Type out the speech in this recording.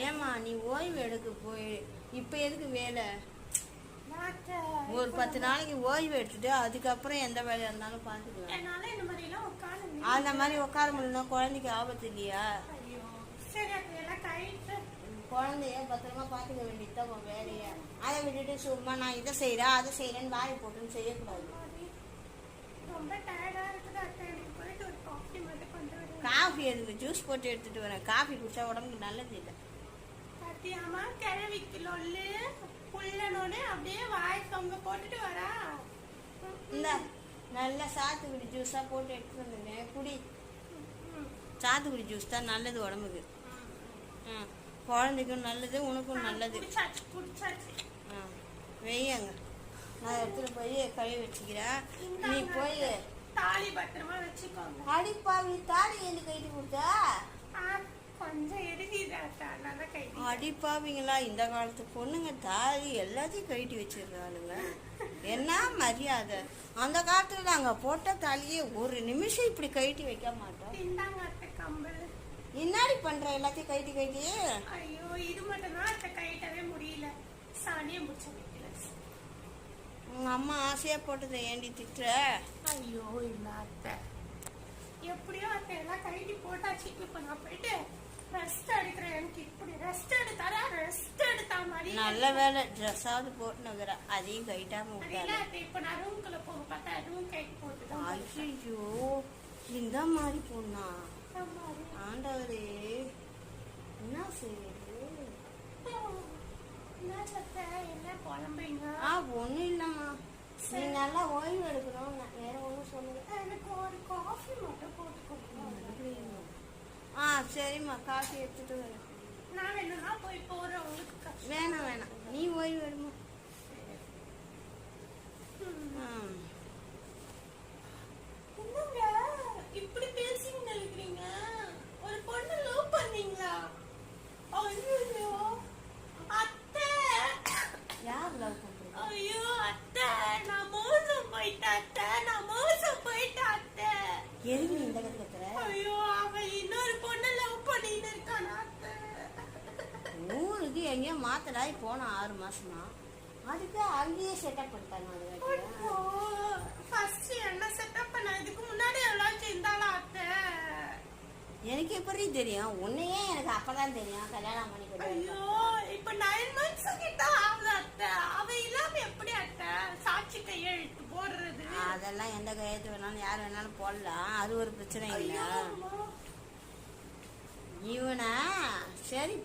ஏமா நீ ஓய்வு எடுக்க போய் இப்போ எதுக்கு வேலை? ஒரு 10 நாளைக்கு ஓய்வு எடுத்துட்டு அதுக்கப்புறம் எந்த வேலையா இருந்தாலும் பார்த்துக்கலாம். அந்த மாதிரி உட்கார முடியல, குழந்தைக்கு ஆபத்து இல்லையா? குழந்தைய பத்திரமா பார்த்துக்க வேண்டியதுதான் உன் வேலையை. அதை விட்டுட்டு சும்மா நான் இதை செய்கிறேன் அதை செய்கிறேன்னு வாய் போட்டுன்னு செய்யக்கூடாது. காஃபி எதுக்கு? ஜூஸ் போட்டு எடுத்துட்டு வரேன். காஃபி குடிச்சா உடம்புக்கு நல்லது இல்லை. இந்த நல்ல சாத்துக்குடி ஜூஸா போட்டு எடுத்துட்டு வந்துருக்கேன், குடி. சாத்துக்குடி ஜூஸ் தான் நல்லது உடம்புக்கு. குழந்தைக்கும் நல்லது, உனக்கும் நல்லது. வெய்யங்க, நான் எடுத்துட்டு போய் கழுவி வச்சுக்கிறேன். நீ போய் தாலி பத்திரமா வச்சுக்கோங்க. அடிப்பாவி, தாலி எந்த கைட்டு கொடுத்தா? கொஞ்சம் அடிப்பாவீங்களா? இந்த காலத்து பொண்ணுங்க தாலி எல்லாத்தையும் கழட்டி வச்சிருக்காளுங்க. என்ன மரியாதை? அந்த காலத்துல நாங்க போட்ட தாலியே ஒரு நிமிஷம் இப்படி கழட்டி வைக்க மாட்டோம். என்னாடி பண்ற? எல்லாத்தையும் கழட்டி கழட்டி. ஐயோ, இது மட்டும் தான் கழட்டவே முடியல. சாணியை முடிச்சு வைக்கல. உங்க அம்மா ஆசையா போட்டதை ஏண்டி திட்டுற? ஐயோ இல்ல அத்தை, எப்படியோ அத்தை எல்லாம் கழட்டி போட்டாச்சு. இப்ப நான் போயிட்டு ரெஸ்ட் எடுக்கிறேன். எனக்கு இப்படி ரெஸ்ட் எடுத்தாரா? ரெஸ்ட் எடுத்தா மாதிரி. நல்ல வேலை ட்ரெஸ்ஸாவது போட்டுனுக்குற, அதையும் கைட்டாம விட்டாங்க. இப்ப நான் ரூம்குள்ள போக பார்த்தா ரூம் கைட்டு போட்டுதான். ஐயோ, இந்த மாதிரி பொண்ணா? ஆண்டவரே, என்ன செய்யுது? ஒண்ணும் இல்லம்மா, நீ நல்லா ஓய்வு எடுக்கணும். வேற ஒண்ணும் சொல்லுங்க. எனக்கு ஒரு காஃபி மட்டும் போட்டு கொடுக்கணும். சரிம்மா, காஃபி எடுத்துட்டு வரேன். நான் வேணும்னா போய் போறேன். உங்களுக்கு வேணாம் வேணாம், நீ ஓய்வு எடுமா. இப்படி பேசிங்க இருக்கிறீங்க. ஒரு பொண்ணு லவ் பண்ணீங்களா? ஐயோ அத்தை. யார் லவ் பண்றீங்க? ஐயோ அத்தை, நான் மோசம் போயிட்டேன் அத்தை, நான் மோசம் போயிட்டேன் அத்தை. எதுக்கு இந்த கத்துற? ஐயோ, அவன் இன்னொரு பொண்ணு லவ் பண்ணிட்டு இருக்கானா அத்தை. ஊருக்கு எங்கேயோ மாத்தலாய் போன 6 மாசமா, அதுக்கு அங்கேயே செட்டப் பண்ணிட்டாங்க. ஃபர்ஸ்ட் என்ன செட்டப் பண்ண? இதுக்கு முன்னாடி எல்லாம் இருந்தாளா அத்தை? எனக்கு எப்படி தெரியும்? உன்னையே எனக்கு அப்பதான் தெரியும், கல்யாணம் பண்ணி கொடுத்தா. ஐயோ, இப்ப 9 months கிட்ட ஆகுது அத்தை. அவ இல்லாம எப்படி அத்தை சாட்சி கையெழுத்து போடுறது? அதெல்லாம் எந்த கையெழுத்து வேணாலும் யார் வேணாலும் போடலாம், அது ஒரு பிரச்சனை இல்லை. இவனா சரி